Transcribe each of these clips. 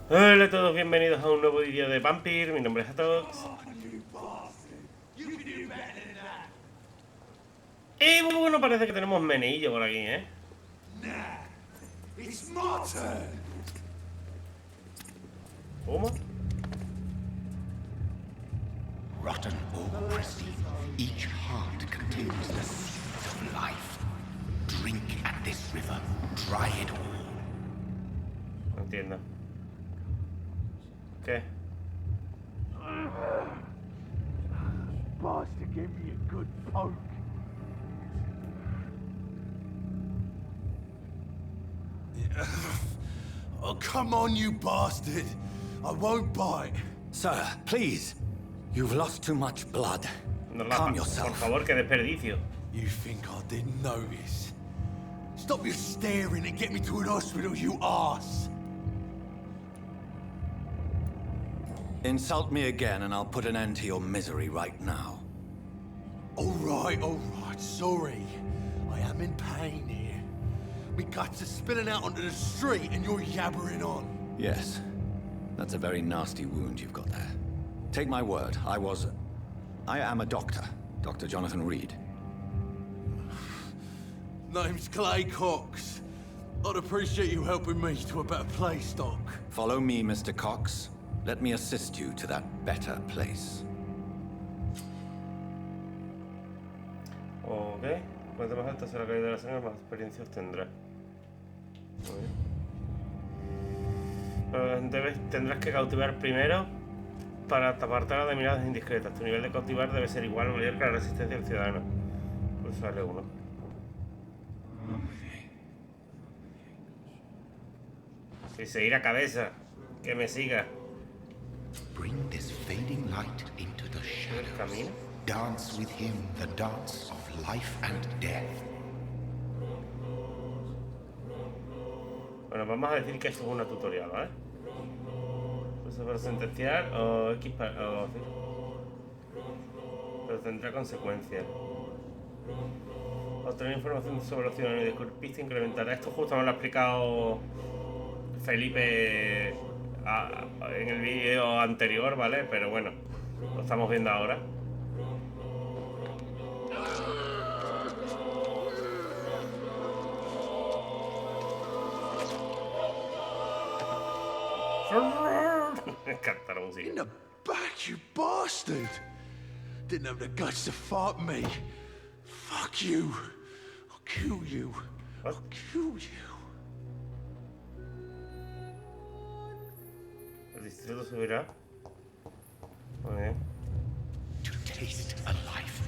Hola a todos, bienvenidos a un nuevo vídeo de Vampyr. Mi nombre es Hatox. Y bueno, parece que tenemos menillo por aquí, ¿eh? ¿Cómo? Rotten or pristine, each heart contains the seeds of life. Drink at this river, try it all. No entiendo. ¿Qué? Bastard gave me a good poke. Oh, come on, you bastard! I won't bite. Sir, please. You've lost too much blood. No Calm por yourself. favor, qué desperdicio. You think I didn't notice? Stop your staring and get me to an hospital, you arse! Insult me again and I'll put an end to your misery right now. All right, sorry. I am in pain here. My guts are spilling out onto the street and you're yabbering on. Yes. That's a very nasty wound you've got there. Take my word, I am a doctor. Dr. Jonathan Reed. Name's Clay Cox. I'd appreciate you helping me to a better place, Doc. Follow me, Mr. Cox. Let me assist you to that better place. Ok. Cuanto más alta sea la calidad de la sangre, más experiencia obtendrás. Muy bien. Pero tendrás que cautivar primero para apartar de miradas indiscretas. Tu nivel de cautivar debe ser igual o mayor que la resistencia del ciudadano. Pues sale uno. Y seguir a cabeza. Que me siga. Bring this fading light into the shadows. Camino. Dance with him the dance of life and death. Bueno, vamos a decir que esto es una tutorial, ¿vale? Eso para sentenciar o X para... pero tendrá consecuencias. Obtener información sobre los ciudadanos y descubrir pistas incrementará. Esto justo me lo ha explicado Felipe en el vídeo anterior, ¿vale? Pero bueno, lo estamos viendo ahora. Me encanta la música. In the back, you bastard! Didn't have the guts to fight me. Fuck you. I'll kill you. What? I'll kill you. El distrito subirá. Muy bien. To taste a life,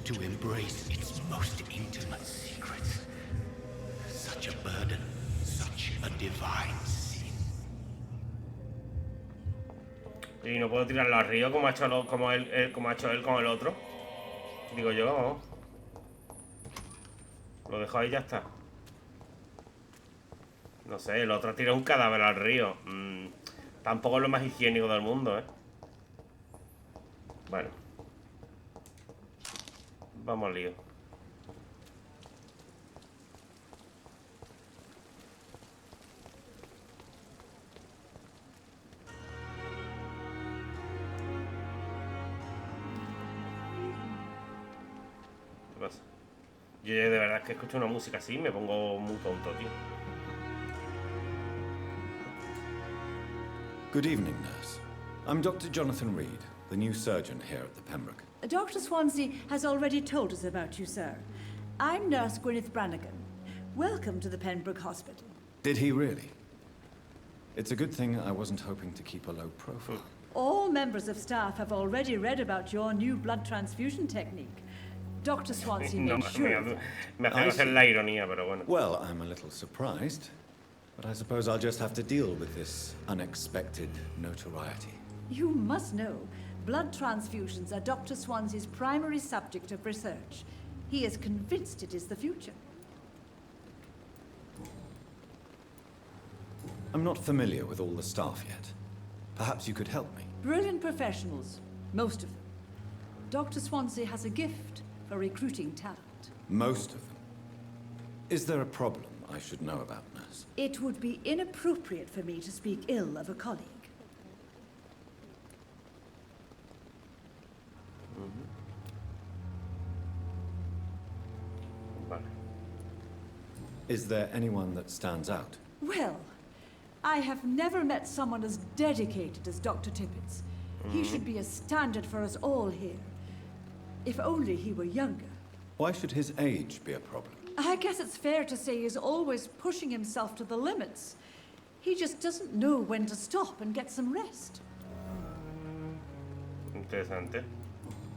to embrace its most intimate secrets. Such a burden, such a divine sin. Y no puedo tirarlo al río como ha hecho él con el otro. Digo yo, vamos. Lo dejo ahí y ya está. No sé, el otro tira un cadáver al río. Tampoco es lo más higiénico del mundo, ¿eh? Bueno. Vamos al lío. ¿Qué pasa? Yo de verdad que escucho una música así y me pongo muy tonto, tío. Good evening, nurse. I'm Dr. Jonathan Reed, the new surgeon here at the Pembroke. Dr. Swansea has already told us about you, sir. I'm Nurse Gwyneth Brannigan. Welcome to the Pembroke Hospital. Did he really? It's a good thing I wasn't hoping to keep a low profile. All members of staff have already read about your new blood transfusion technique. Dr. Swansea No, made sure. me hace hacer la ironía, pero bueno. Well, I'm a little surprised, but I suppose I'll just have to deal with this unexpected notoriety. You must know, blood transfusions are Dr. Swansea's primary subject of research. He is convinced it is the future. I'm not familiar with all the staff yet. Perhaps you could help me. Brilliant professionals, most of them. Dr. Swansea has a gift for recruiting talent. Most of them. Is there a problem? I should know about, nurse? It would be inappropriate for me to speak ill of a colleague. Vale. Is there anyone that stands out? Well, I have never met someone as dedicated as Dr. Tippett. He should be a standard for us all here. If only he were younger. Why should his age be a problem? I guess it's fair to say he's always pushing himself to the limits. He just doesn't know when to stop and get some rest. Interesante.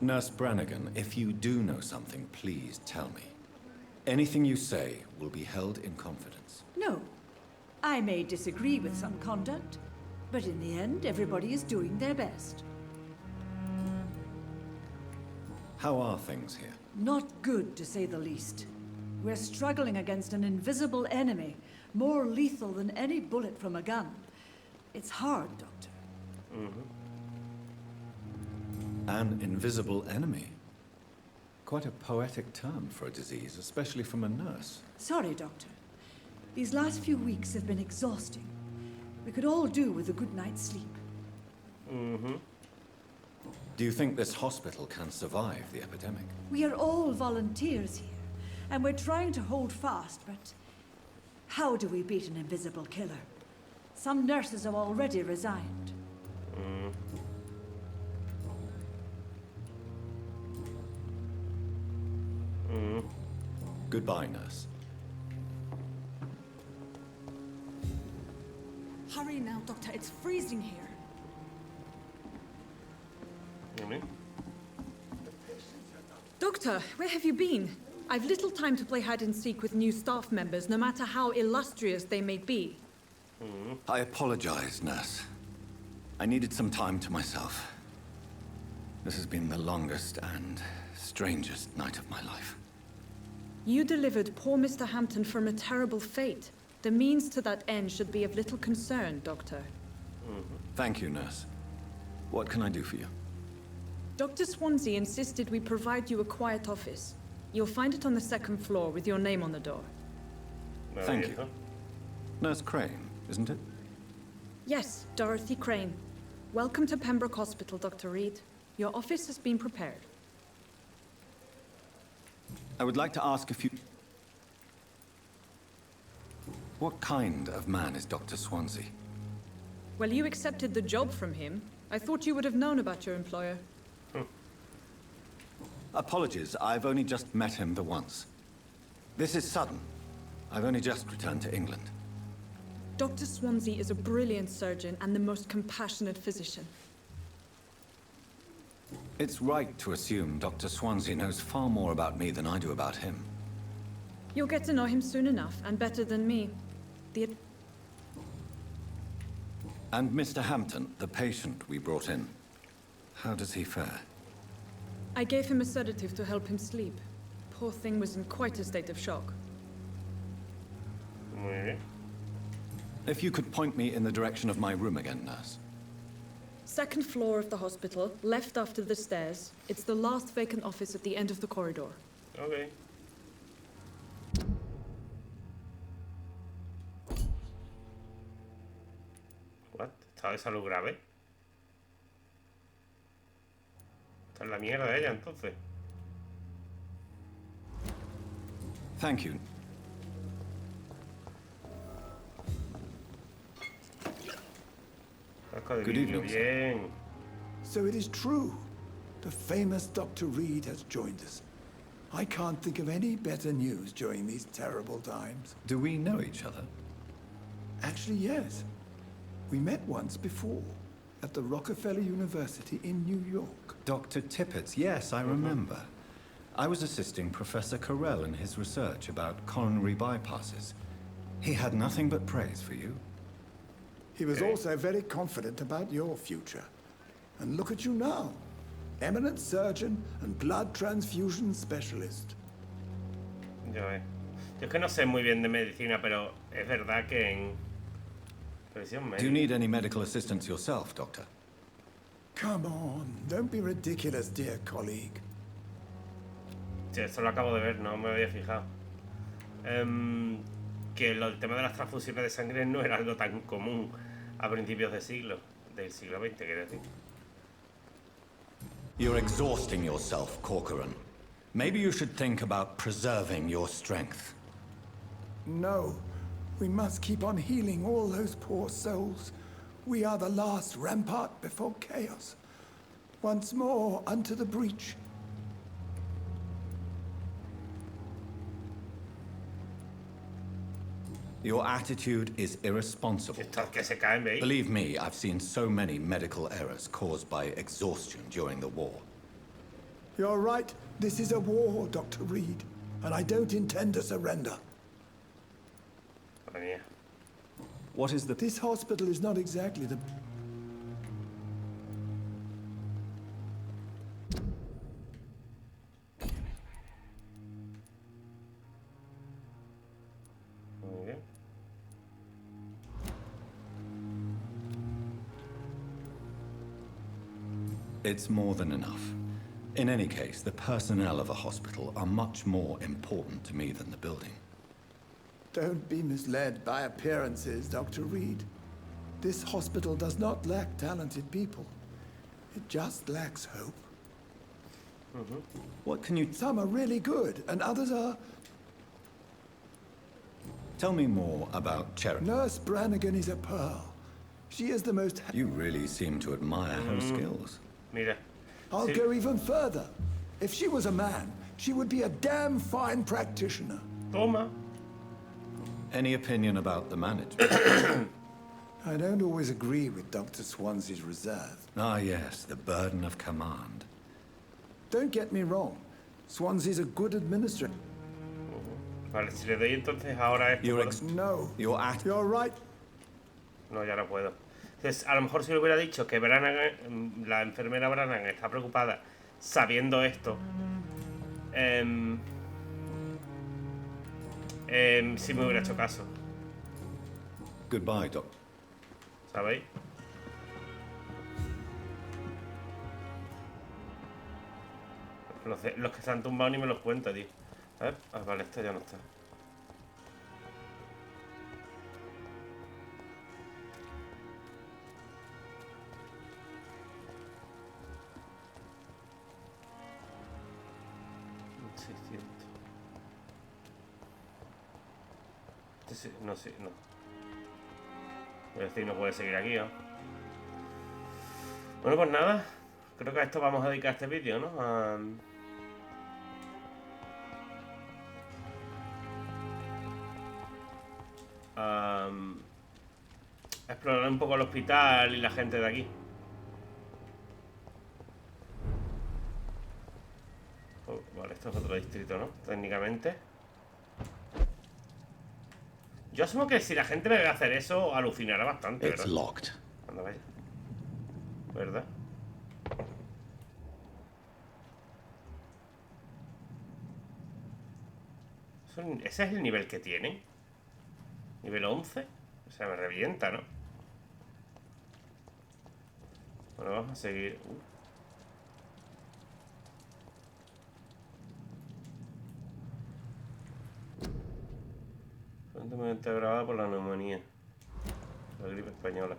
Nurse Brannigan, if you do know something, please tell me. Anything you say will be held in confidence. No, I may disagree with some conduct, but in the end, everybody is doing their best. How are things here? Not good, to say the least. We're struggling against an invisible enemy, more lethal than any bullet from a gun. It's hard, Doctor. An invisible enemy? Quite a poetic term for a disease, especially from a nurse. Sorry, Doctor. These last few weeks have been exhausting. We could all do with a good night's sleep. Do you think this hospital can survive the epidemic? We are all volunteers here, and we're trying to hold fast, but how do we beat an invisible killer? Some nurses have already resigned. Goodbye, nurse. Hurry now, Doctor. It's freezing here. Doctor, where have you been? I've little time to play hide and seek with new staff members, no matter how illustrious they may be. I apologize, nurse. I needed some time to myself. This has been the longest and strangest night of my life. You delivered poor Mr. Hampton from a terrible fate. The means to that end should be of little concern, Doctor. Thank you, nurse. What can I do for you? Dr. Swansea insisted we provide you a quiet office. You'll find it on the second floor with your name on the door. Thank you. Nurse Crane, isn't it? Yes, Dorothy Crane. Welcome to Pembroke Hospital, Dr. Reed. Your office has been prepared. I would like to ask a few... What kind of man is Dr. Swansea? Well, you accepted the job from him. I thought you would have known about your employer. Apologies, I've only just met him the once. This is sudden. I've only just returned to England. Dr. Swansea is a brilliant surgeon and the most compassionate physician. It's right to assume Dr. Swansea knows far more about me than I do about him. You'll get to know him soon enough, and better than me. And Mr. Hampton, the patient we brought in. How does he fare? I gave him a sedative to help him sleep. Poor thing was in quite a state of shock. Muy bien. If you could point me in the direction of my room again, nurse. Second floor of the hospital, left after the stairs. It's the last vacant office at the end of the corridor. Ok. What? ¿Estaba de salud grave? Está en la mierda ella, entonces. Thank you. Casco de Good vidrio, evening, sir. bien. So it is true. The famous Dr. Reed has joined us. I can't think of any better news during these terrible times. Do we know each other? Actually, yes. We met once before, at the Rockefeller University in New York. Dr. Tippett, yes, I remember. I was assisting Professor Carell in his research about coronary bypasses. He had nothing but praise for you. He was also very confident about your future. And look at you now. Eminent surgeon and blood transfusion specialist. Ya ves. Yo es que no sé muy bien de medicina, pero es verdad que en presión Do you médica. need any medical assistance yourself, Doctor? Come on, don't be ridiculous, dear colleague. Sí, esto lo acabo de ver, no me había fijado. que el tema de las transfusiones de sangre no era algo tan común a principios del siglo XX, quiero decir. You're exhausting yourself, Corcoran. Maybe you should think about preserving your strength. No. We must keep on healing all those poor souls. We are the last rampart before chaos. Once more unto the breach. Your attitude is irresponsible. Estos que se caen, ¿veis? Believe me, I've seen so many medical errors caused by exhaustion during the war. You're right. This is a war, Dr. Reed. And I don't intend to surrender. Madre mía. What is the... This hospital is not exactly the... Muy bien. It's more than enough. In any case, the personnel of a hospital are much more important to me than the building. Don't be misled by appearances, Dr. Reed. This hospital does not lack talented people. It just lacks hope. What can you... Some are really good, and others are... Tell me more about Cherry. Nurse Brannigan is a pearl. She is the most... You really seem to admire her skills. Mira. I'll Sí. go even further. If she was a man, she would be a damn fine practitioner. Toma. Any opinion about the management? I don't always agree with Dr. Swansea's reserve. Ah, yes, the burden of command. Don't get me wrong. Swansea's a good administrator. Vale, si le doy entonces ahora esto. You're ¿puedo? No. You're at... You're right. No, ya no puedo. Entonces, a lo mejor si le hubiera dicho que Branagh, la enfermera Branagh está preocupada sabiendo esto, sí me hubiera hecho caso, Goodbye, Doc. ¿sabéis? Los que se han tumbado ni me los cuento, tío. A ver, vale, esto ya no está. No, sí, no. Voy a decir, no puede seguir aquí, ¿no? Bueno, pues nada. Creo que a esto vamos a dedicar este vídeo, ¿no? A explorar un poco el hospital y la gente de aquí. Oh, vale, esto es otro distrito, ¿no? Técnicamente. Yo asumo que si la gente me ve hacer eso, alucinará bastante, It's ¿verdad? locked. Anda, vaya. ¿Verdad? ¿Ese es el nivel que tiene? ¿Nivel 11? O sea, me revienta, ¿no? Bueno, vamos a seguir. Fuertemente agravada por la neumonía. La gripe española.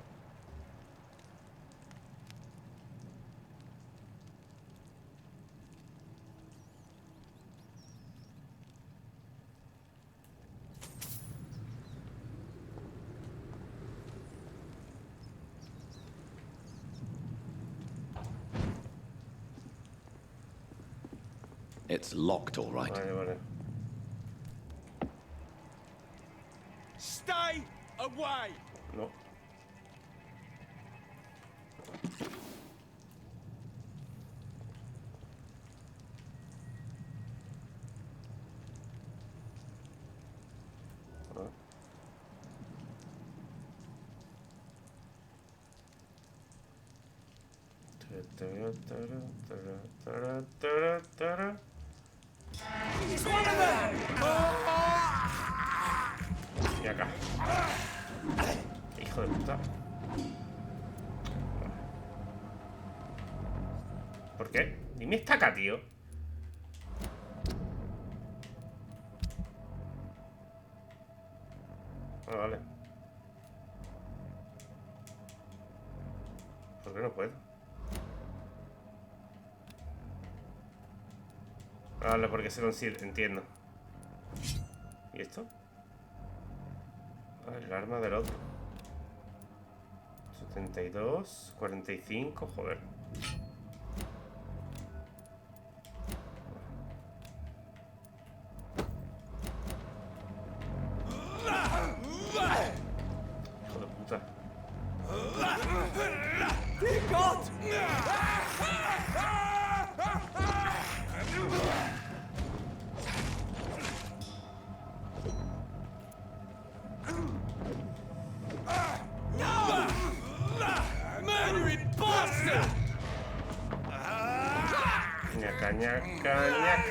It's locked, all right. Vale, vale. Stay away! No. Y acá. Hijo de puta. ¿Por qué? Dime esta acá, tío. ¿Por qué no puedo? Vale, porque se consigue, entiendo. ¿Y esto? Ah, el arma del otro. 72, 45, joder. Hijo de puta. Ñaca, ñaca, ñaca.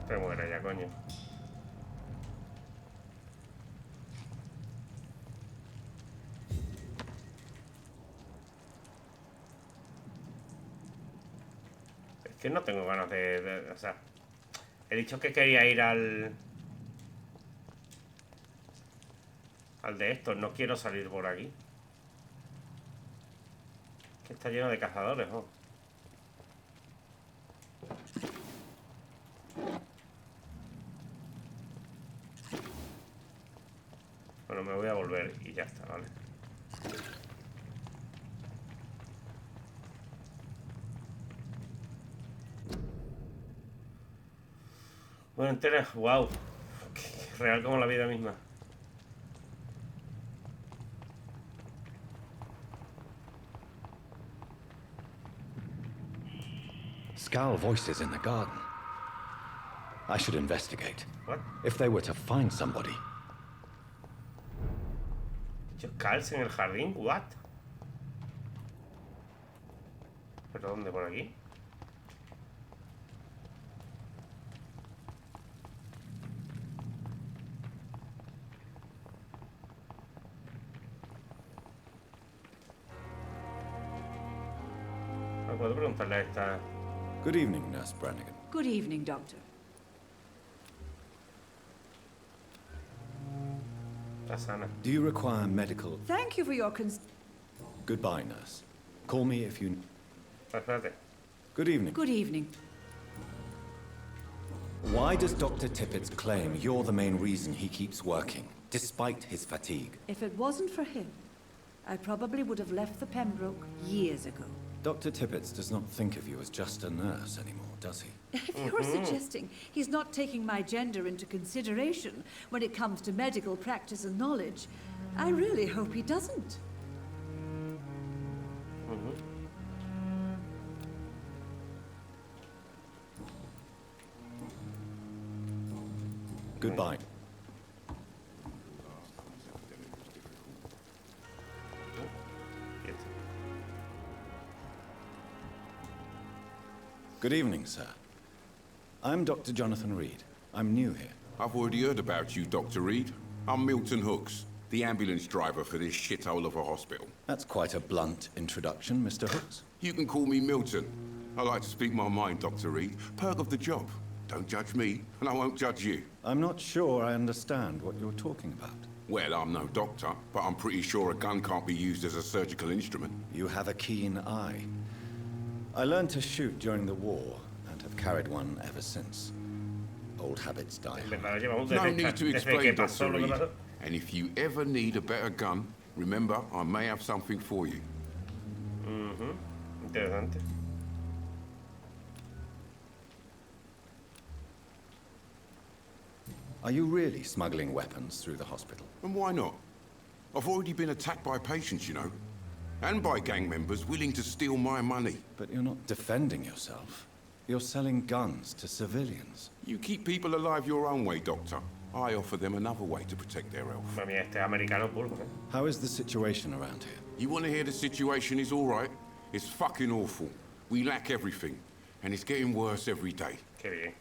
Te muera ya, coño. Es que no tengo ganas o sea, he dicho que quería ir al de estos. No quiero salir por aquí. Que está lleno de cazadores, ¿no? Bueno, me voy a volver y ya está, ¿vale? Bueno, entera, wow. Real como la vida misma. Scowl voices in the garden. I should investigate. What? If they were to find somebody. Skulls en el jardín, what? ¿Pero dónde? ¿Por aquí? No puedo preguntarle a esta. Good evening, Nurse Brannigan. Good evening, Doctor. Está sana. Do you require medical... Thank you for your Goodbye, nurse. Call me if you... Espérate. Good evening. Good evening. Why does Dr. Tippett's claim you're the main reason he keeps working, despite his fatigue? If it wasn't for him, I probably would have left the Pembroke years ago. Dr. Tippett does not think of you as just a nurse anymore, does he? If you're suggesting he's not taking my gender into consideration when it comes to medical practice and knowledge, I really hope he doesn't. Goodbye. Good evening, sir. I'm Dr. Jonathan Reed. I'm new here. I've already heard about you, Dr. Reed. I'm Milton Hooks, the ambulance driver for this shithole of a hospital. That's quite a blunt introduction, Mr. Hooks. You can call me Milton. I like to speak my mind, Dr. Reed. Perk of the job. Don't judge me, and I won't judge you. I'm not sure I understand what you're talking about. Well, I'm no doctor, but I'm pretty sure a gun can't be used as a surgical instrument. You have a keen eye. I learned to shoot during the war, and have carried one ever since. Old habits die hard. No need to explain, Dr. Reed. And if you ever need a better gun, remember, I may have something for you. Interesante. Are you really smuggling weapons through the hospital? And why not? I've already been attacked by patients, you know. And by gang members willing to steal my money. But you're not defending yourself. You're selling guns to civilians. You keep people alive your own way, Doctor. I offer them another way to protect their health. Mami, este americano puro, ¿eh? How is the situation around here? You want to hear the situation is all right? It's fucking awful. We lack everything. And it's getting worse every day. Qué bien.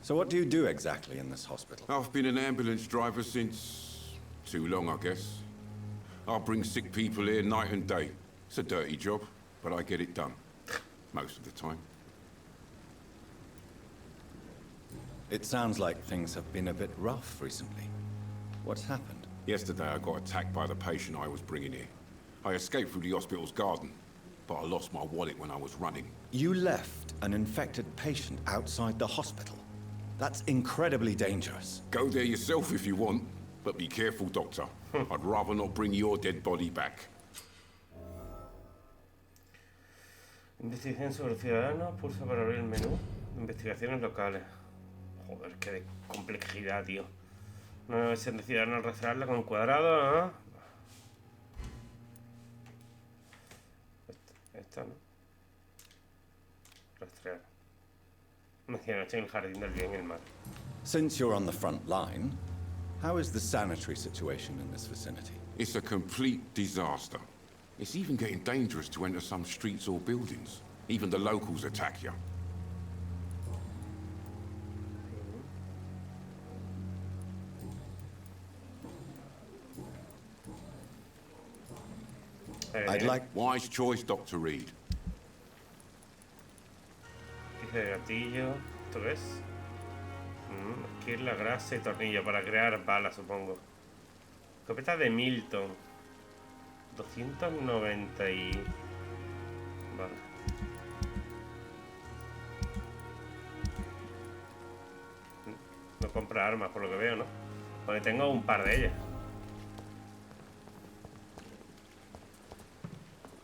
So what do you do exactly in this hospital? I've been an ambulance driver since... too long, I guess. I bring sick people here night and day. It's a dirty job, but I get it done. Most of the time. It sounds like things have been a bit rough recently. What's happened? Yesterday I got attacked by the patient I was bringing here. I escaped through the hospital's garden, but I lost my wallet when I was running. You left an infected patient outside the hospital? That's incredibly dangerous. Go there yourself if you want, but be careful, Doctor. I'd rather not bring your dead body back. Investigación sobre ciudadanos, pulsa para abrir el menú. Investigaciones locales. Joder, qué de complejidad, tío. Una versión de ciudadanos rastrearla con un cuadrado, ¿no? Esta, ¿no? Rastrear. Medianoche en el jardín del bien y el mal. Since you're on the front line, how is the sanitary situation in this vicinity? It's a complete disaster. It's even getting dangerous to enter some streets or buildings. Even the locals attack you. I'd like... Wise choice, Dr. Reed. Pieza de gatillo. ¿Esto qué es? Esquirla, grasa y tornillo para crear balas, supongo. Escopeta de Milton. 290 y... Vale. No compra armas, por lo que veo, ¿no? Porque tengo un par de ellas.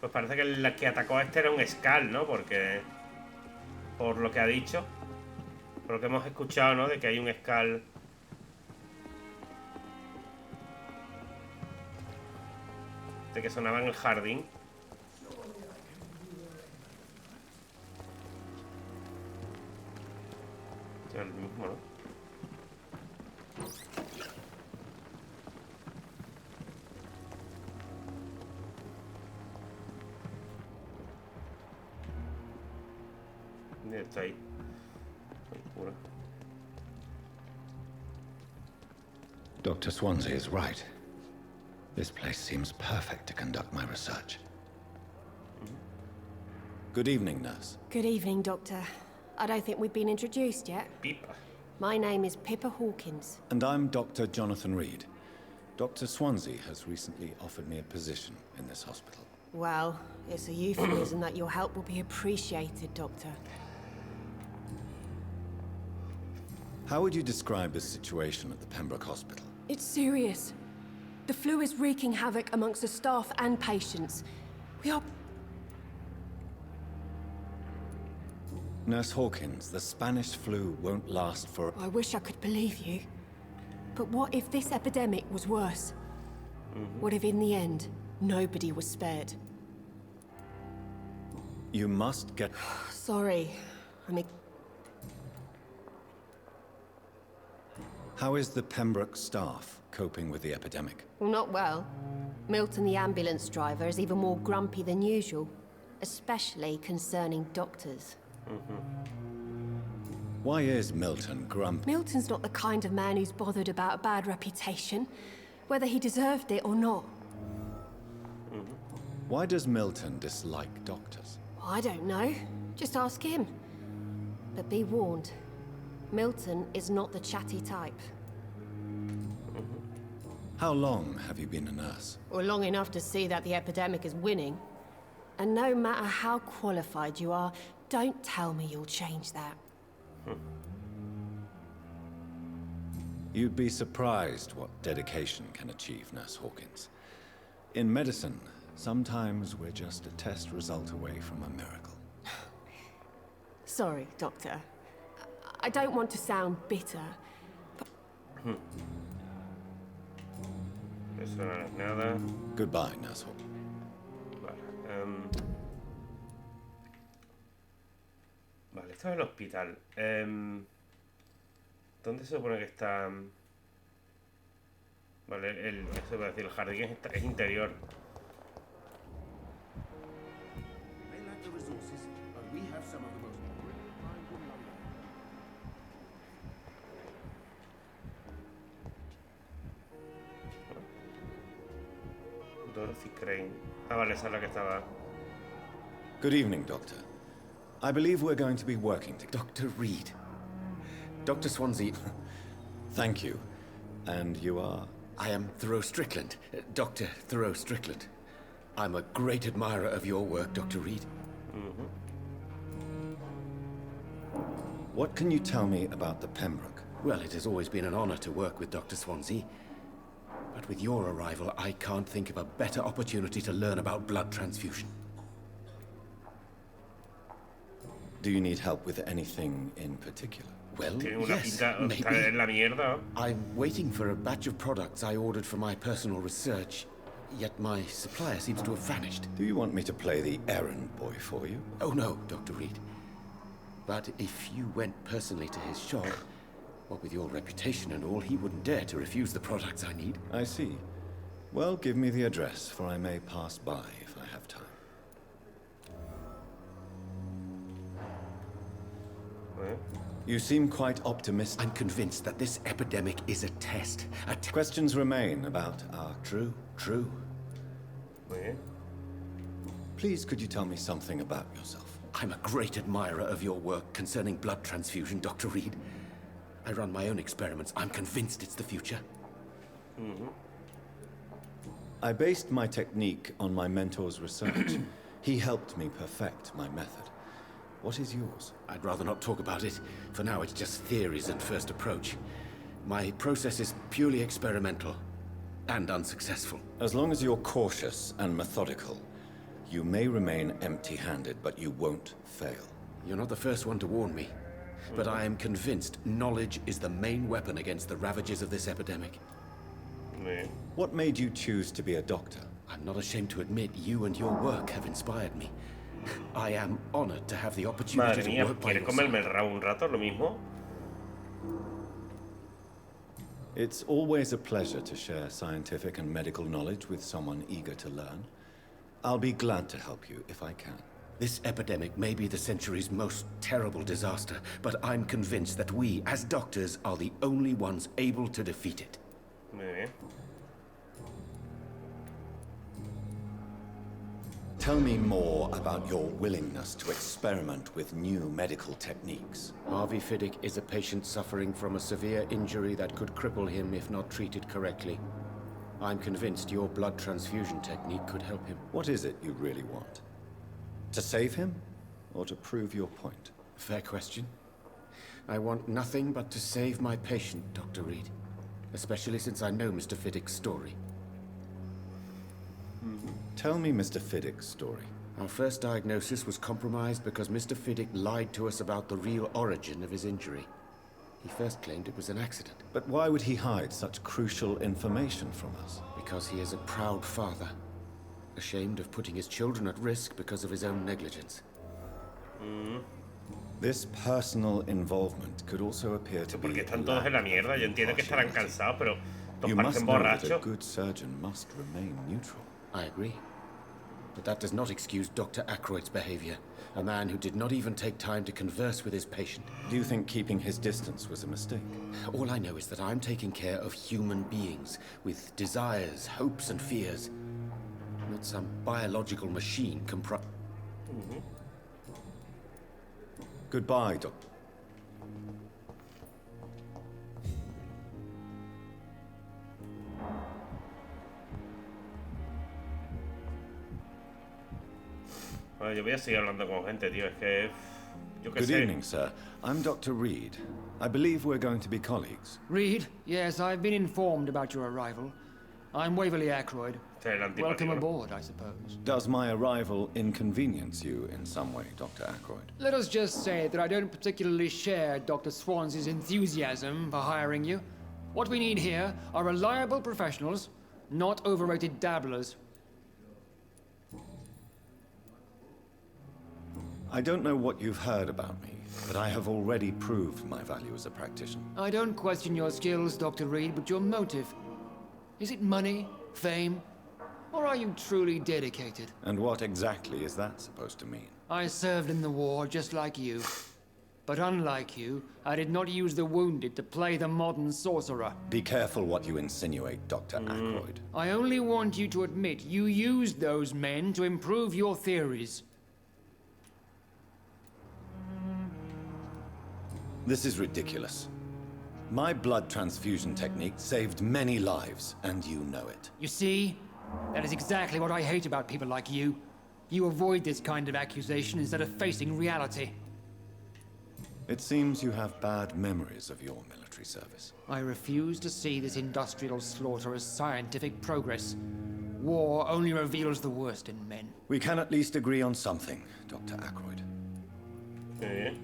Pues parece que el que atacó a este era un Skull, ¿no? Porque... Por lo que ha dicho. Por lo que hemos escuchado, ¿no? De que hay un Skull... De que sonaba en el jardín. Es el mismo, ¿no? Está ahí. Locura. Dr. Swansea is right. This place seems perfect to conduct my research. Good evening, nurse. Good evening, Doctor. I don't think we've been introduced yet. Pipa. My name is Pippa Hawkins. And I'm Dr. Jonathan Reed. Dr. Swansea has recently offered me a position in this hospital. Well, it's a euphemism that your help will be appreciated, Doctor. How would you describe the situation at the Pembroke Hospital? It's serious. The flu is wreaking havoc amongst the staff and patients. We are... Nurse Hawkins, the Spanish flu won't last for... I wish I could believe you. But what if this epidemic was worse? What if in the end, nobody was spared? You must get... Sorry. How is the Pembroke staff coping with the epidemic? Well, not well. Milton, the ambulance driver, is even more grumpy than usual. Especially concerning doctors. Why is Milton grumpy? Milton's not the kind of man who's bothered about a bad reputation, whether he deserved it or not. Why does Milton dislike doctors? I don't know. Just ask him. But be warned. Milton is not the chatty type. How long have you been a nurse? Or long enough to see that the epidemic is winning. And no matter how qualified you are, don't tell me you'll change that. You'd be surprised what dedication can achieve, Nurse Hawkins. In medicine, sometimes we're just a test result away from a miracle. Sorry, Doctor. I don't want to sound bitter, but... Eso no es nada. Goodbye, Nurse Hawkins. Vale, vale, esto es el hospital. ¿Dónde se supone que está? Vale, eso va a decir, el jardín es interior. Dorothy Crane. Ah, vale, esa es la que estaba. Good evening, Doctor. I believe we're going to be working together. Dr. Reed, Dr. Swansea. Thank you. And you are? I am Thoreau Strickland, Dr. Thoreau Strickland. I'm a great admirer of your work, Dr. Reed. What can you tell me about the Pembroke? Well, it has always been an honor to work with Dr. Swansea. But with your arrival, I can't think of a better opportunity to learn about blood transfusion. Do you need help with anything in particular? Well, Tiene una yes, pinta de estar maybe. en la mierda. I'm waiting for a batch of products I ordered for my personal research, yet my supplier seems to have vanished. Do you want me to play the errand boy for you? Oh no, Dr. Reed. But if you went personally to his shop, what with your reputation and all, he wouldn't dare to refuse the products I need. I see. Well, give me the address, for I may pass by if I have time. You seem quite optimistic. I'm convinced that this epidemic is a test. Questions remain about our... True. Muy bien. Please, could you tell me something about yourself? I'm a great admirer of your work concerning blood transfusion, Dr. Reed. I run my own experiments. I'm convinced it's the future. I based my technique on my mentor's research. He helped me perfect my method. What is yours? I'd rather not talk about it. For now, it's just theories and first approach. My process is purely experimental and unsuccessful. As long as you're cautious and methodical, you may remain empty-handed, but you won't fail. You're not the first one to warn me, but I am convinced knowledge is the main weapon against the ravages of this epidemic. Muy bien. What made you choose to be a doctor? I'm not ashamed to admit you and your work have inspired me. I am honored to have the opportunity Madre mía, to work by ¿quiere your comerme el side. rabo un rato? Lo mismo. It's always a pleasure to share scientific and medical knowledge with someone eager to learn. I'll be glad to help you if I can. This epidemic may be the century's most terrible disaster, but I'm convinced that we, as doctors, are the only ones able to defeat it. Muy bien. Tell me more about your willingness to experiment with new medical techniques. Harvey Fiddick is a patient suffering from a severe injury that could cripple him if not treated correctly. I'm convinced your blood transfusion technique could help him. What is it you really want? To save him, or to prove your point? Fair question. I want nothing but to save my patient, Dr. Reed. Especially since I know Mr. Fiddick's story. Tell me Mr. Fiddick's story. Our first diagnosis was compromised because Mr. Fiddick lied to us about the real origin of his injury. He first claimed it was an accident. But why would he hide such crucial information from us? Because he is a proud father, ashamed of putting his children at risk because of his own negligence. This personal involvement could also appear to be... Porque están todos en la mierda. Yo entiendo que estarán cansados, pero todos You must parecen know that a borrachos. good surgeon must remain neutral. I agree. But that does not excuse Dr. Ackroyd's behavior, a man who did not even take time to converse with his patient. Do you think keeping his distance was a mistake? All I know is that I'm taking care of human beings with desires, hopes, and fears. Not some biological machine comprised. Goodbye, Doctor. Bueno, yo voy a seguir hablando con gente, tío. Es que... Yo qué Good sé. evening, sir. I'm Dr. Reed. I believe we're going to be colleagues. Reed? Yes, I've been informed about your arrival. I'm Waverly Ackroyd. Este es el Welcome antipático. aboard, I suppose. Does my arrival inconvenience you in some way, Dr. Ackroyd? Let us just say that I don't particularly share Dr. Swansea's enthusiasm for hiring you. What we need here are reliable professionals, not overrated dabblers. I don't know what you've heard about me, but I have already proved my value as a practitioner. I don't question your skills, Dr. Reed, but your motive. Is it money, fame, or are you truly dedicated? And what exactly is that supposed to mean? I served in the war just like you. But unlike you, I did not use the wounded to play the modern sorcerer. Be careful what you insinuate, Dr. Ackroyd. I only want you to admit you used those men to improve your theories. This is ridiculous. My blood transfusion technique saved many lives, and you know it. You see? That is exactly what I hate about people like you. You avoid this kind of accusation instead of facing reality. It seems you have bad memories of your military service. I refuse to see this industrial slaughter as scientific progress. War only reveals the worst in men. We can at least agree on something, Dr. Ackroyd. Sí.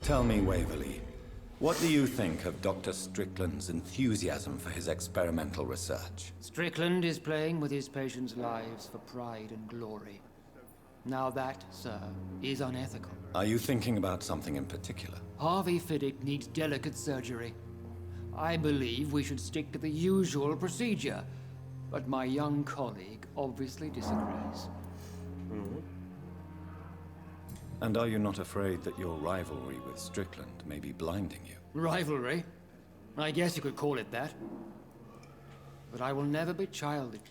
Tell me, Waverly, what do you think of Dr. Strickland's enthusiasm for his experimental research? Strickland is playing with his patients' lives for pride and glory. Now that, sir, is unethical. Are you thinking about something in particular? Harvey Fiddick needs delicate surgery. I believe we should stick to the usual procedure, but my young colleague obviously disagrees. And are you not afraid that your rivalry with Strickland may be blinding you? Rivalry? I guess you could call it that. But I will never be childish.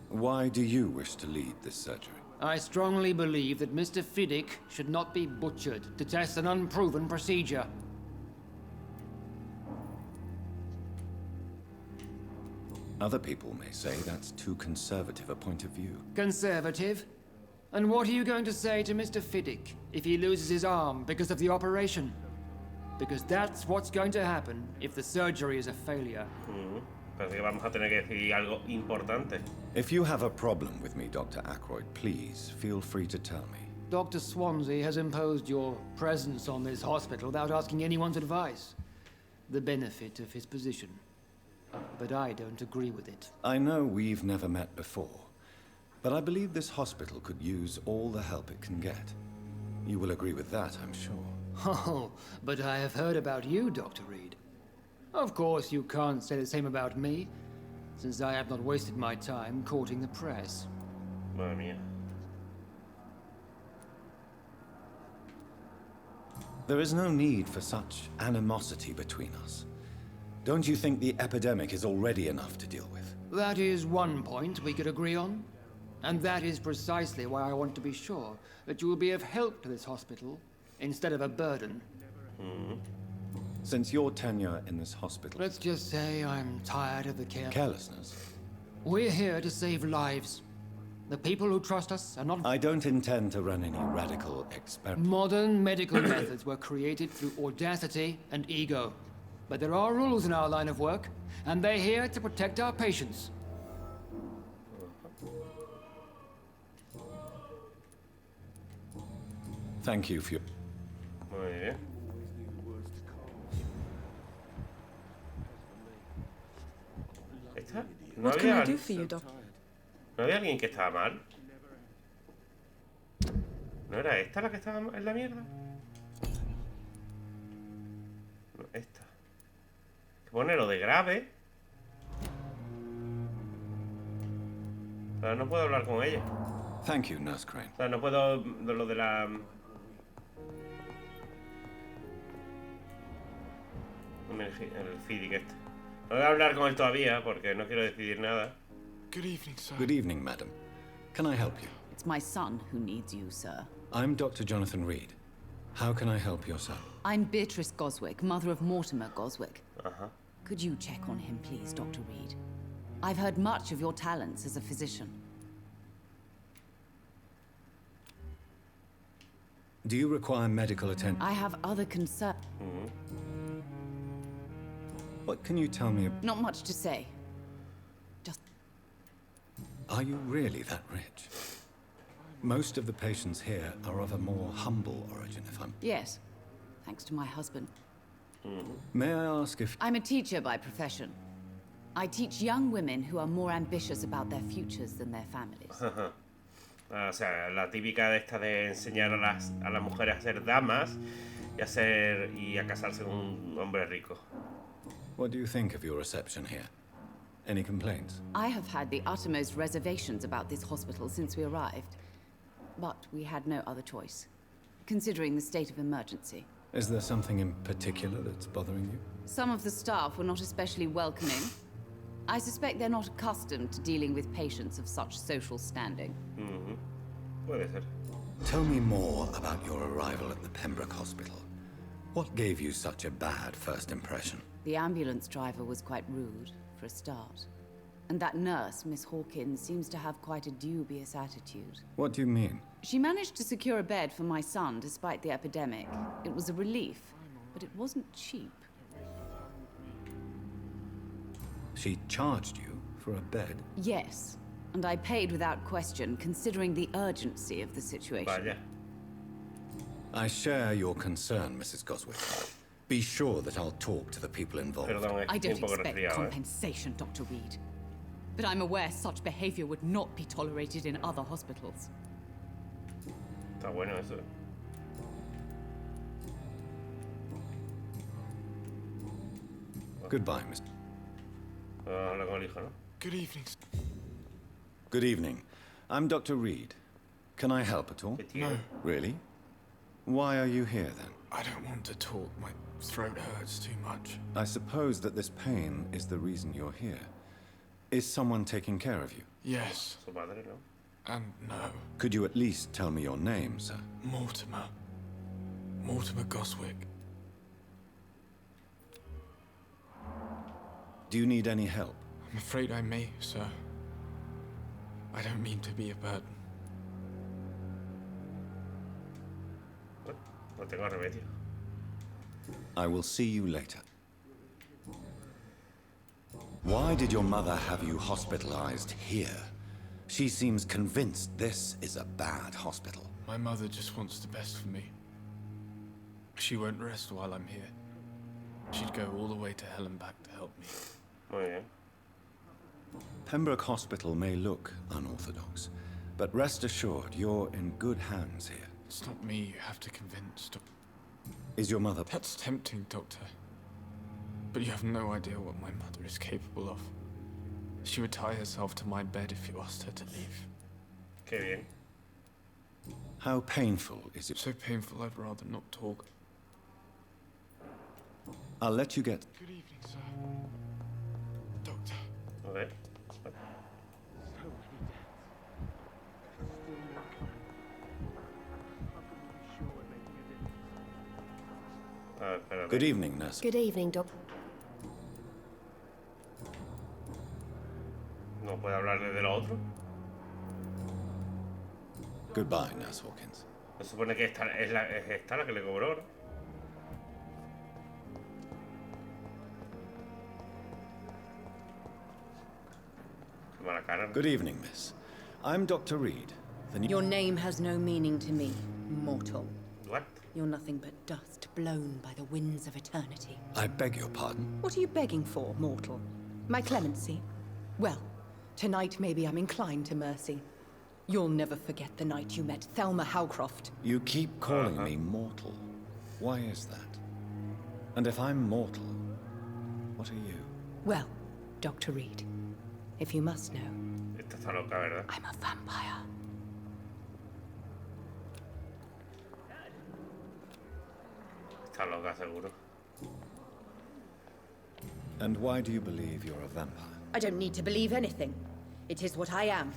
Why do you wish to lead this surgery? I strongly believe that Mr. Fiddick should not be butchered to test an unproven procedure. Other people may say that's too conservative a point of view. Conservative? And what are you going to say to Mr. Fiddick if he loses his arm because of the operation? Because that's what's going to happen if the surgery is a failure. Parece que vamos a tener que decidir algo importante. If you have a problem with me, Dr. Ackroyd, please feel free to tell me. Dr. Swansea has imposed your presence on this hospital without asking anyone's advice. The benefit of his position. But I don't agree with it. I know we've never met before, but I believe this hospital could use all the help it can get. You will agree with that, I'm sure. Oh, but I have heard about you, Dr. Reed. Of course, you can't say the same about me, since I have not wasted my time courting the press. Madre mía. There is no need for such animosity between us. Don't you think the epidemic is already enough to deal with? That is one point we could agree on. And that is precisely why I want to be sure that you will be of help to this hospital instead of a burden. Since your tenure in this hospital... Let's just say I'm tired of the carelessness. We're here to save lives. The people who trust us are not... I don't intend to run any radical experiments. Modern medical methods were created through audacity and ego. But there are rules in our line of work, and they're here to protect our patients. Thank you for your... Muy bien. ¿Esta? ¿No What can había, I do for you, Doc? ¿No había alguien que estaba mal? ¿No era esta la que estaba en la mierda? No, esta. Que pone lo de grave. Pero no puedo hablar con ella. Thank you, Nurse Crane. O sea, no puedo... Lo de la... El Fiddick este. No voy a hablar con él todavía porque no quiero decidir nada. Good evening, sir. Good evening, madam. Can I help you? It's my son who needs you, sir. I'm Dr. Jonathan Reed. How can I help your son? I'm Beatrice Goswick, mother of Mortimer Goswick. Uh-huh. Could you check on him, please, Dr. Reed? I've heard much of your talents as a physician. Do you require medical attention? I have other concerns. What can you tell me? Not much to say. Just... Are you really that rich? Most of the patients here are of a more humble origin, if I'm... Yes, thanks to my husband. May I ask if... I'm a teacher by profession. I teach young women who are more ambitious about their futures than their families. O sea, la típica de esta de enseñar a las mujeres a ser damas y a casarse con un hombre rico. What do you think of your reception here? Any complaints? I have had the uttermost reservations about this hospital since we arrived. But we had no other choice, considering the state of emergency. Is there something in particular that's bothering you? Some of the staff were not especially welcoming. I suspect they're not accustomed to dealing with patients of such social standing. Puede ser. Tell me more about your arrival at the Pembroke Hospital. What gave you such a bad first impression? The ambulance driver was quite rude, for a start. And that nurse, Miss Hawkins, seems to have quite a dubious attitude. What do you mean? She managed to secure a bed for my son despite the epidemic. It was a relief, but it wasn't cheap. She charged you for a bed? Yes, and I paid without question, considering the urgency of the situation. Vaya. I share your concern, Mrs. Goswick. Be sure that I'll talk to the people involved. Perdón, I don't un poco expect resfriado, compensation, Dr. Reed. But I'm aware such behavior would not be tolerated in other hospitals. Está bueno eso. Goodbye, Mr. Habla con el hijo, ¿no? Good evening. Good evening. I'm Dr. Reed. Can I help at all? No. Really? Why are you here, then? I don't want to talk. My throat hurts too much. I suppose that this pain is the reason you're here. Is someone taking care of you? Yes. Su madre, ¿no? And no. Could you at least tell me your name, sir? Mortimer. Mortimer Goswick. Do you need any help? I'm afraid I may, sir. I don't mean to be a burden. No tengo remedio. I will see you later. Why did your mother have you hospitalized here? She seems convinced this is a bad hospital. My mother just wants the best for me. She won't rest while I'm here. She'd go all the way to hell and back to help me. Muy bien. Pembroke Hospital may look unorthodox, but rest assured you're in good hands here. It's not me you have to convince, Doctor. Is your mother... That's tempting, Doctor. But you have no idea what my mother is capable of. She would tie herself to my bed if you asked her to leave. Qué bien. How painful is it? So painful I'd rather not talk. I'll let you get... Good evening, sir. Doctor. A ver. Good evening, nurse. Good evening, Doc. No puede hablarle de lo otro. Goodbye, Nurse Hawkins. Se supone que esta es esta la que le cobró, ¿no? Qué mala cara, ¿no? Good evening, miss. I'm Dr. Reed. Your name has no meaning to me, mortal. What? You're nothing but dust blown by the winds of eternity. I beg your pardon? What are you begging for, mortal? My clemency? Well, tonight maybe I'm inclined to mercy. You'll never forget the night you met Thelma Howcroft. You keep calling me mortal. Why is that? And if I'm mortal, what are you? Well, Dr. Reed, if you must know, Esta está loca, ¿verdad? I'm a vampire. Está loca, seguro. And why do you believe you're a vampire? I don't need to believe anything. It is what I am.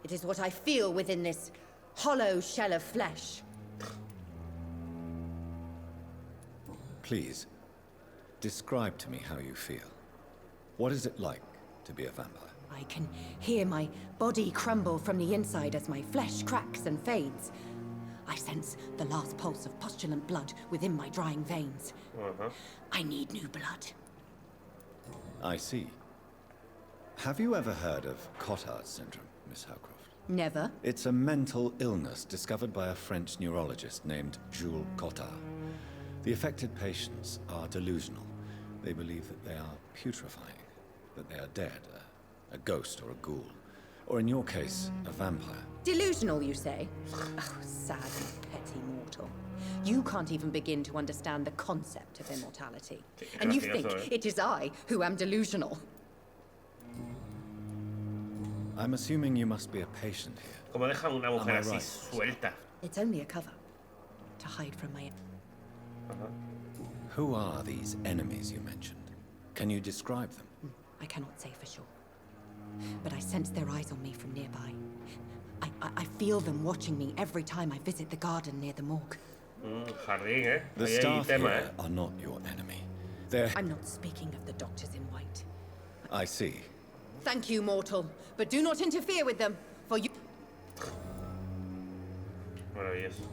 It is what I feel within this hollow shell of flesh. Please, describe to me how you feel. What is it like to be a vampire? I can hear my body crumble from the inside as my flesh cracks and fades. I sense the last pulse of postulant blood within my drying veins. I need new blood. I see. Have you ever heard of Cotard syndrome, Miss Howcroft? Never. It's a mental illness discovered by a French neurologist named Jules Cotard. The affected patients are delusional. They believe that they are putrefying, that they are dead, a ghost or a ghoul, or in your case, a vampire. Delusional, you say? Oh, sad and petty mortal. You can't even begin to understand the concept of immortality. And you think it is I who am delusional. I'm assuming you must be a patient here. Como dejan una mujer así right? suelta. It's only a cover. To hide from my... Who are these enemies you mentioned? Can you describe them? I cannot say for sure. But I sense their eyes on me from nearby. I feel them watching me every time I visit the garden near the morgue. Jardín, ¿eh? The Ahí hay staff tema, here are not your enemy. They're... I'm not speaking of the doctors in white. I see. Thank you, mortal, but do not interfere with them, for you... Maravilloso.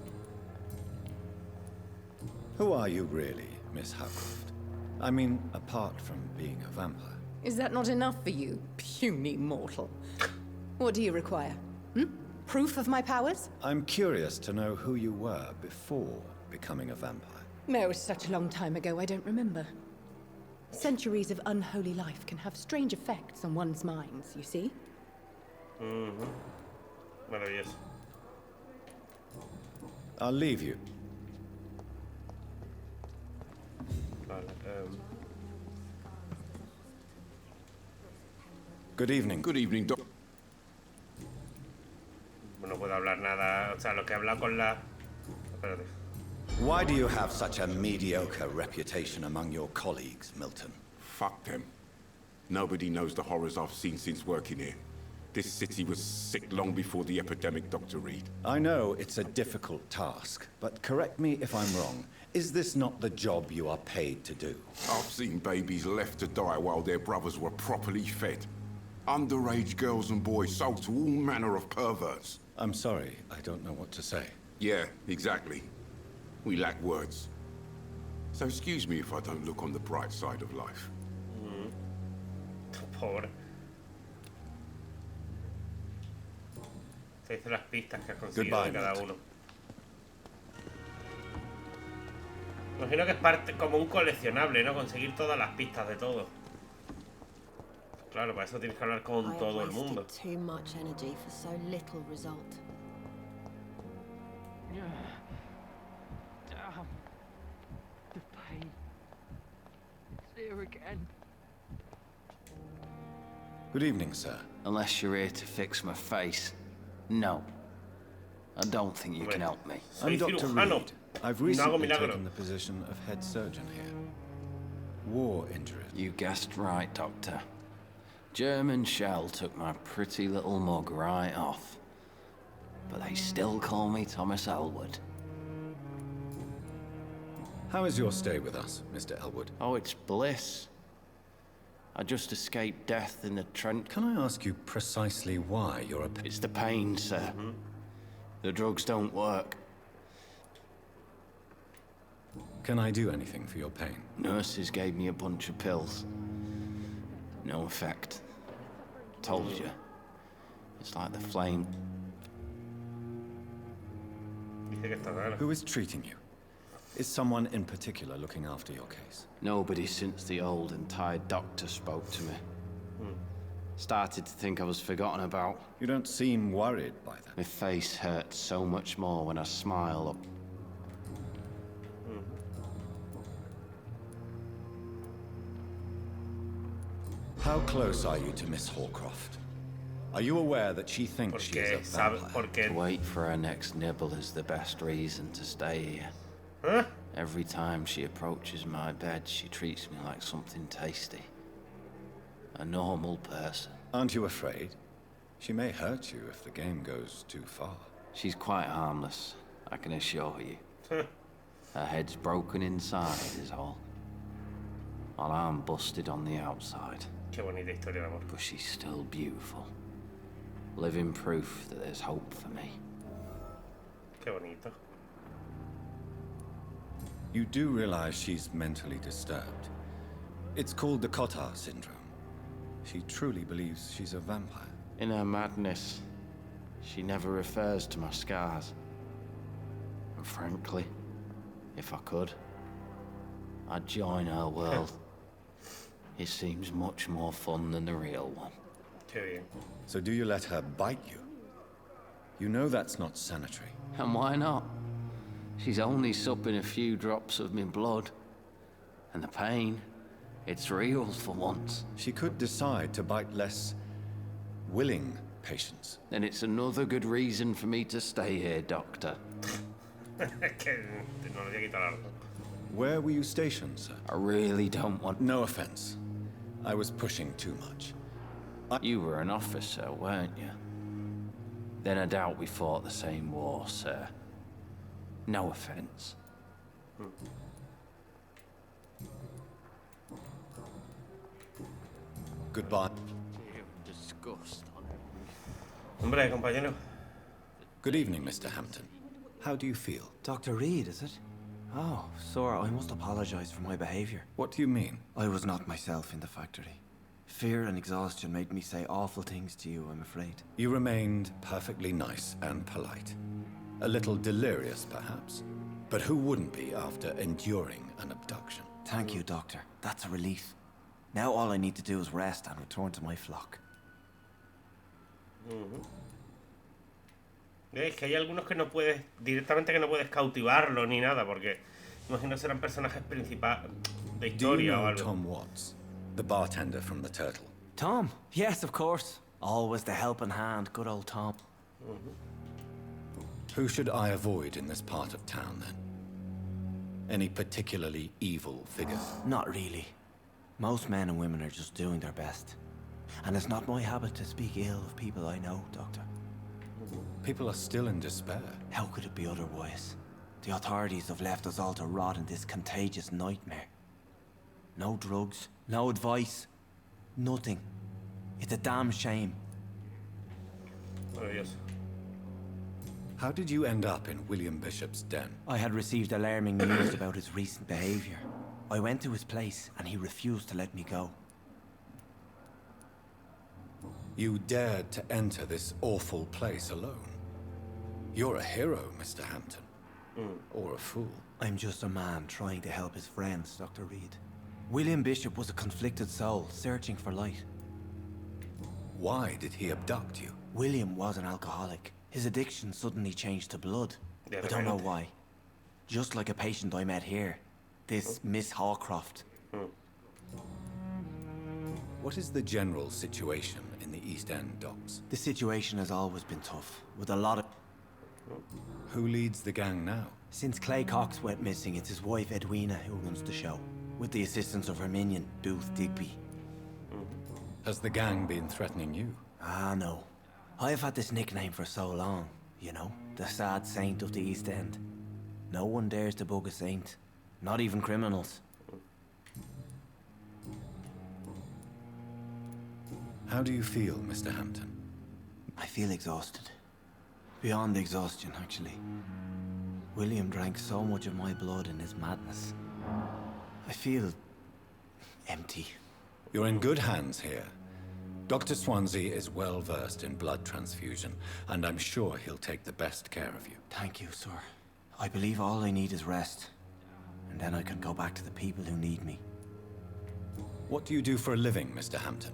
Who are you really, Miss Howcroft? I mean, apart from being a vampire. Is that not enough for you, puny mortal? What do you require? Proof of my powers? I'm curious to know who you were before becoming a vampire. No, it's such a long time ago, I don't remember. Centuries of unholy life can have strange effects on one's minds, you see? Maravilloso. I'll leave you. Vale, Good evening. Good evening, Doc. no puedo hablar nada. O sea, lo que he hablado con la... Espérate. Why do you have such a mediocre reputation among your colleagues, Milton? Fuck them. Nobody knows the horrors I've seen since working here. This city was sick long before the epidemic, Dr. Reed. I know it's a difficult task, but correct me if I'm wrong. Is this not the job you are paid to do? I've seen babies left to die while their brothers were properly fed. Underage girls and boys sold to all manner of perverts. I'm sorry, I don't know what to say. Yeah, exactly. We lack words. So excuse me if I don't look on the bright side of life. Pobre. Se dice las pistas que has conseguido de cada uno. Imagino que es parte como un coleccionable, ¿no? Conseguir todas las pistas de todo. Claro, para eso tienes que hablar con todo el mundo. Too much energy for so little result. Damn. The pain. It's here again. Good evening, sir. Unless you're here to fix my face. No. I don't think you can help me. I'm Dr. Reed. I've recently taken the position of head surgeon here. War injuries. You guessed right, Doctor. German shell took my pretty little mug right off. But they still call me Thomas Elwood. How is your stay with us, Mr. Elwood? Oh, it's bliss. I just escaped death in the trench. Can I ask you precisely why you're a... It's the pain, sir. The drugs don't work. Can I do anything for your pain? Nurses gave me a bunch of pills. No effect. Told you. It's like the flame. Who is treating you? Is someone in particular looking after your case? Nobody since the old and tired doctor spoke to me. Started to think I was forgotten about. You don't seem worried by that. My face hurts so much more when I smile up. How close are you to Miss Hawcroft? Are you aware that she thinks she is a vampire? To wait for her next nibble is the best reason to stay here. Every time she approaches my bed, she treats me like something tasty. A normal person. Aren't you afraid? She may hurt you if the game goes too far. She's quite harmless, I can assure you. Her head's broken inside is all. While I'm busted on the outside. Qué bonita historia de amor. But she's still beautiful. Living proof that there's hope for me. Qué bonito. You do realize she's mentally disturbed. It's called the Cotard syndrome. She truly believes she's a vampire. In her madness, she never refers to my scars. And frankly, if I could, I'd join her world. It seems much more fun than the real one. So do you let her bite you? You know that's not sanitary. And why not? She's only supping a few drops of my blood. And the pain, it's real for once. She could decide to bite less willing patients. Then it's another good reason for me to stay here, Doctor. Where were you stationed, sir? I really don't want... No offense. I was pushing too much. You were an officer, weren't you? Then I doubt we fought the same war, sir. No offense. Goodbye. Disgust. Hombre, compañero. Good evening, Mr. Hampton. How do you feel? Dr. Reed, is it? Oh, sir, I must apologize for my behavior. What do you mean? I was not myself in the factory. Fear and exhaustion made me say awful things to you, I'm afraid. You remained perfectly nice and polite. A little delirious, perhaps. But who wouldn't be after enduring an abduction? Thank you, Doctor. That's a relief. Now all I need to do is rest and return to my flock. Es que hay algunos que no puedes, directamente que no puedes cautivarlo ni nada, porque imagino serán personajes principales de historia o algo. Tom Watts, the bartender from the Turtle? Tom? Yes, of course. Always the helping hand, good old Tom. Who should I avoid in this part of town, then? Any particularly evil figures? Not really. Most men and women are just doing their best. And it's not my habit to speak ill of people I know, Doctor. People are still in despair. How could it be otherwise? The authorities have left us all to rot in this contagious nightmare. No drugs, no advice, nothing. It's a damn shame. Oh, yes. How did you end up in William Bishop's den? I had received alarming news about his recent behavior. I went to his place and he refused to let me go. You dared to enter this awful place alone. You're a hero, Mr. Hampton. Or a fool. I'm just a man trying to help his friends, Dr. Reed. William Bishop was a conflicted soul, searching for light. Why did he abduct you? William was an alcoholic. His addiction suddenly changed to blood. I don't know why. Just like a patient I met here. This Miss Hawcroft. What is the general situation in the East End docks? The situation has always been tough, with a lot of... Who leads the gang now? Since Clay Cox went missing, it's his wife Edwina who runs the show, with the assistance of her minion, Booth Digby. Has the gang been threatening you? Ah, no. I've had this nickname for so long, you know, the sad saint of the East End. No one dares to bug a saint, not even criminals. How do you feel, Mr. Hampton? I feel exhausted. Beyond exhaustion, actually. William drank so much of my blood in his madness. I feel... empty. You're in good hands here. Dr. Swansea is well versed in blood transfusion, and I'm sure he'll take the best care of you. Thank you, sir. I believe all I need is rest. And then I can go back to the people who need me. What do you do for a living, Mr. Hampton?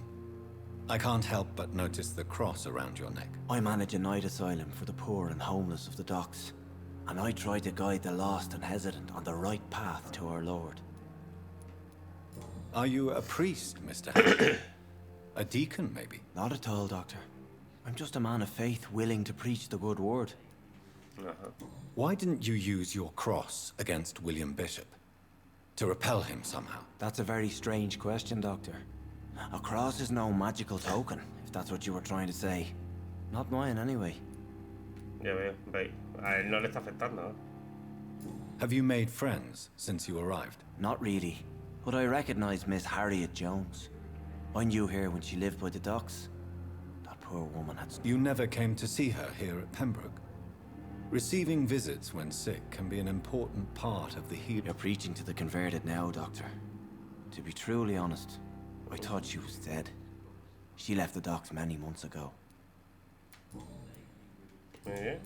I can't help but notice the cross around your neck. I manage a night asylum for the poor and homeless of the docks. And I try to guide the lost and hesitant on the right path to our Lord. Are you a priest, Mr. Hampton? A deacon, maybe? Not at all, Doctor. I'm just a man of faith willing to preach the good word. Why didn't you use your cross against William Bishop? To repel him somehow? That's a very strange question, Doctor. A cross is no magical token, if that's what you were trying to say. Not mine, anyway. Ya veo, veis. A él no le está afectando, ¿eh? Have you made friends since you arrived? Not really, but I recognize Miss Harriet Jones. I knew her when she lived by the docks. That poor woman had... You never came to see her here at Pembroke? Receiving visits when sick can be an important part of the healing. You're preaching to the converted now, Doctor. To be truly honest, I thought she was dead. She left the docks many months ago. Yeah.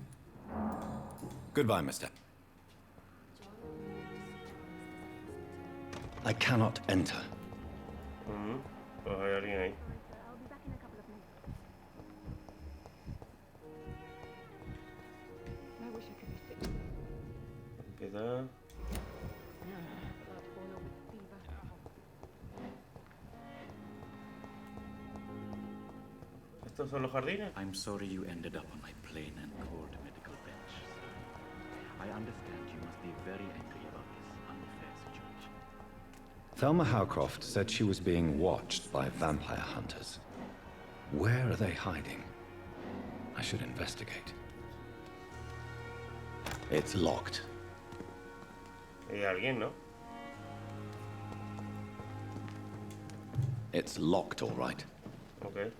Goodbye, mister. I cannot enter. Pues hay alguien ahí. Empieza. ¿Estos son los jardines? I'm sorry you ended up on my plain and cold medical bench. I understand you must be very angry about this unfair situation. Thelma Howcroft said she was being watched by vampire hunters. Where are they hiding? I should investigate. It's locked. Hay alguien, ¿no? It's locked, all right. Okay.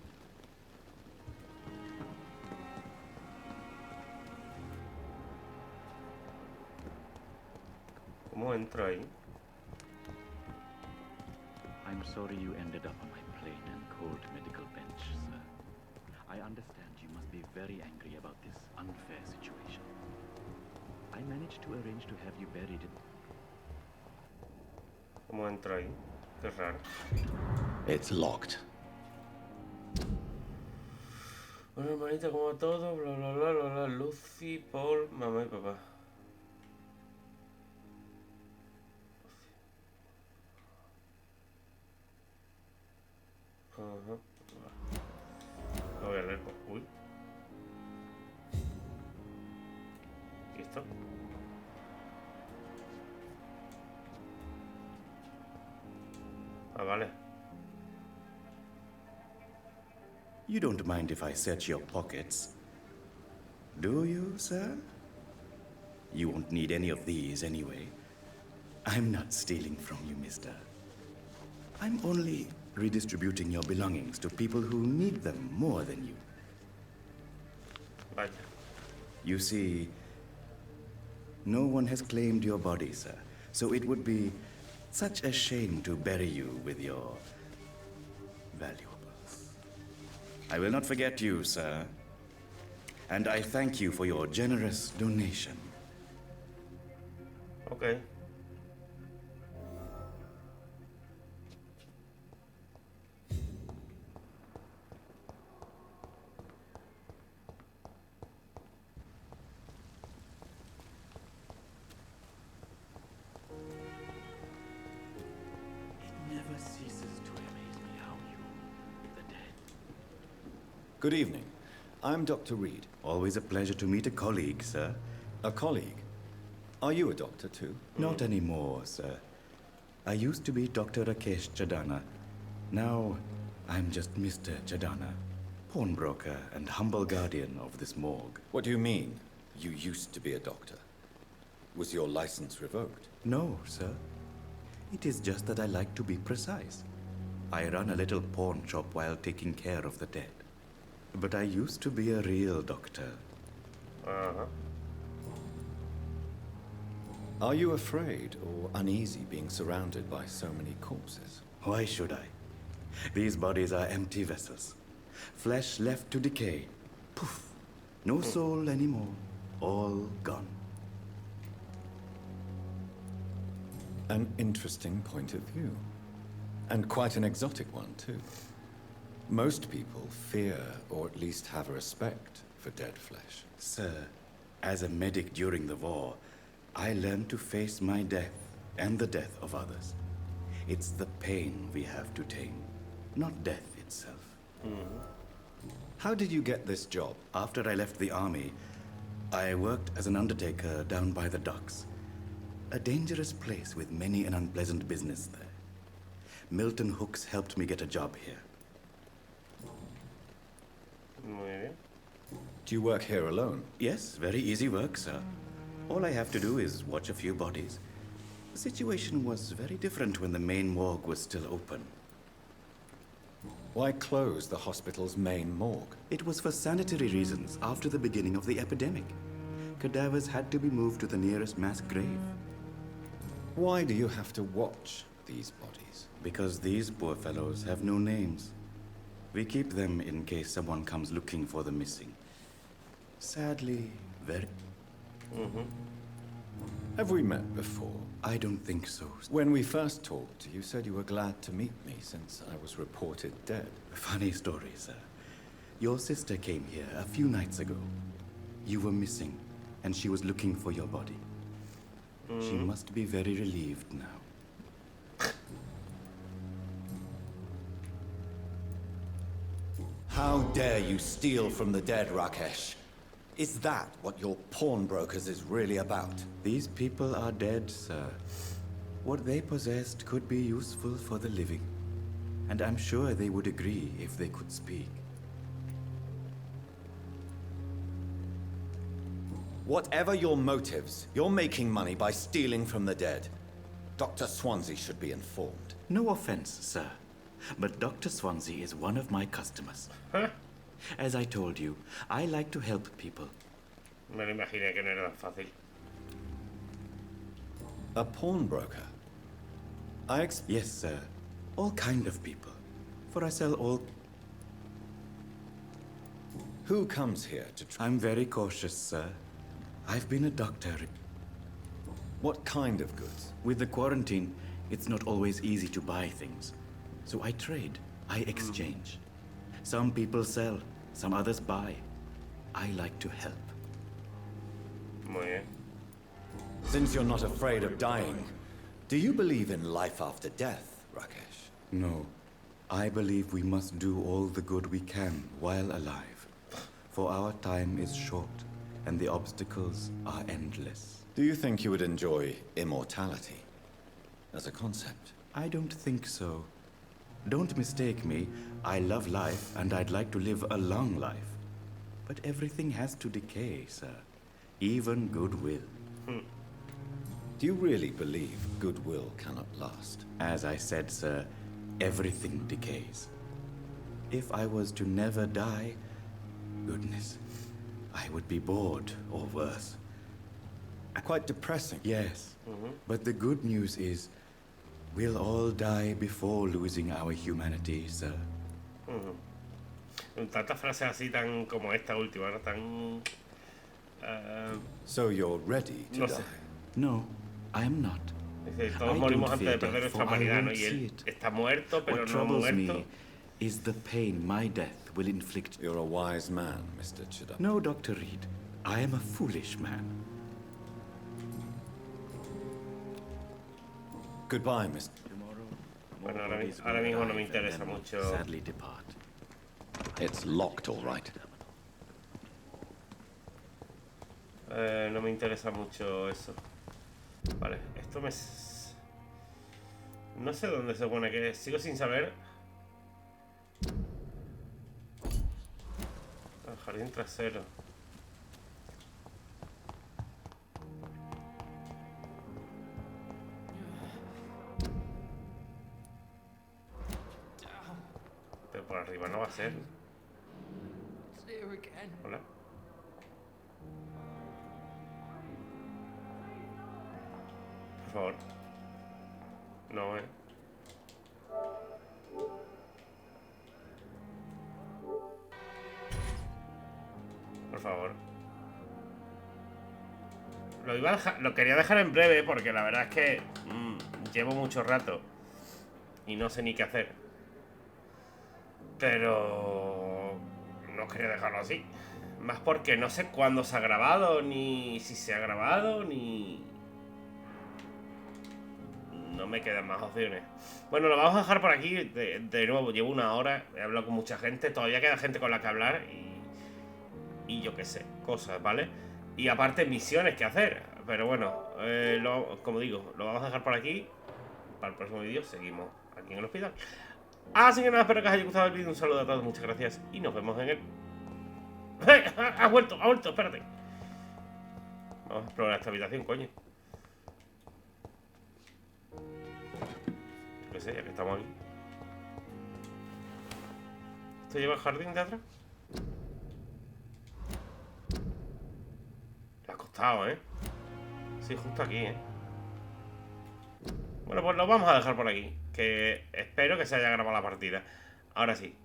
¿Cómo entro ahí? I'm sorry you ended up on my plain and cold medical bench, sir. I understand you must be very angry about this unfair situation. I managed to arrange to have you buried in... ¿Cómo entro ahí? Qué raro. It's locked. Una hermanita como todo, bla bla bla bla bla. Lucy, Paul, mamá y papá. Ajá. Lo voy a leer. Uy. ¿Y esto? Ah, vale. You don't mind if I search your pockets, do you, sir? You won't need any of these anyway. I'm not stealing from you, mister. I'm only redistributing your belongings to people who need them more than you. Vaya. You see, no one has claimed your body, sir, so it would be such a shame to bury you with your valuables. I will not forget you, sir, and I thank you for your generous donation. Okay. Good evening. I'm Dr. Reed. Always a pleasure to meet a colleague, sir. A colleague? Are you a doctor too? Not anymore, sir. I used to be Dr. Rakesh Chadana. Now, I'm just Mr. Chadana, pawnbroker and humble guardian of this morgue. What do you mean, you used to be a doctor? Was your license revoked? No, sir. It is just that I like to be precise. I run a little pawn shop while taking care of the dead. But I used to be a real doctor. Uh-huh. Are you afraid or uneasy being surrounded by so many corpses? Why should I? These bodies are empty vessels. Flesh left to decay. Poof. No soul anymore. All gone. An interesting point of view. And quite an exotic one, too. Most people fear, or at least have a respect, for dead flesh. Sir, as a medic during the war, I learned to face my death and the death of others. It's the pain we have to tame, not death itself. How did you get this job? After I left the army, I worked as an undertaker down by the docks. A dangerous place with many an unpleasant business there. Milton Hooks helped me get a job here. Muy bien. Do you work here alone? Yes, very easy work, sir. All I have to do is watch a few bodies. The situation was very different when the main morgue was still open. Why close the hospital's main morgue? It was for sanitary reasons after the beginning of the epidemic. Cadavers had to be moved to the nearest mass grave. Why do you have to watch these bodies? Because these poor fellows have no names. We keep them in case someone comes looking for the missing. Sadly, very... Have we met before? I don't think so. When we first talked, you said you were glad to meet me since I was reported dead. Funny story, sir. Your sister came here a few nights ago. You were missing, and she was looking for your body. She must be very relieved now. How dare you steal from the dead, Rakesh? Is that what your pawnbrokers is really about? These people are dead, sir. What they possessed could be useful for the living. And I'm sure they would agree if they could speak. Whatever your motives, you're making money by stealing from the dead. Dr. Swansea should be informed. No offense, sir, but Dr. Swansea is one of my customers. Huh? As I told you, I like to help people. Me lo imaginé que no era tan fácil. A pawnbroker? Yes, sir. All kind of people. For I sell all... Who comes here to try? I'm very cautious, sir. I've been a doctor. What kind of goods? With the quarantine, it's not always easy to buy things. So I trade. I exchange. Some people sell, some others buy. I like to help. Muy bien. Since you're not afraid of dying, do you believe in life after death, Rakesh? No. I believe we must do all the good we can while alive. For our time is short, and the obstacles are endless. Do you think you would enjoy immortality as a concept? I don't think so. Don't mistake me. I love life, and I'd like to live a long life. But everything has to decay, sir. Even goodwill. Do you really believe goodwill cannot last? As I said, sir, everything decays. If I was to never die, goodness, I would be bored or worse. Quite depressing. Yes. But the good news is, we'll all die before losing our humanity, sir. Tantas frases así tan como esta última, ¿no? Tan... So you're ready to die? No, I am not. Dice, todos morimos antes de perder nuestra humanidad, ¿no? Y él está muerto, pero no muerto. Me is the pain my death will inflict. You're a wise man, Mr. Chidam. No, Dr. Reed. I am a foolish man. Goodbye, Mr. Bueno, ahora mismo no me interesa mucho. Sadly depart. It's locked, all right. No me interesa mucho eso. Vale, esto me... No sé dónde se pone, que sigo sin saber. El jardín trasero. Pero por arriba no va a ser. Hola. Por favor. No, Por favor. Lo quería dejar en breve porque la verdad es que llevo mucho rato y no sé ni qué hacer. Pero no quería dejarlo así. Más porque no sé cuándo se ha grabado, ni si se ha grabado, ni... No me quedan más opciones. Bueno, lo vamos a dejar por aquí. De nuevo, llevo una hora. He hablado con mucha gente. Todavía queda gente con la que hablar. Y yo qué sé, cosas, ¿vale? Y aparte misiones que hacer. Pero bueno, como digo, lo vamos a dejar por aquí. Para el próximo vídeo seguimos aquí en el hospital. Así que nada, espero que os haya gustado el vídeo. Un saludo a todos, muchas gracias. Y nos vemos en el... ¡Ha vuelto! Espérate. Vamos a explorar esta habitación, coño. Qué sé, ya que estamos aquí. ¿Esto lleva el jardín de atrás? Le ha costado, ¿eh? Sí, justo aquí, ¿eh? Bueno, pues lo vamos a dejar por aquí. Que espero que se haya grabado la partida. Ahora sí.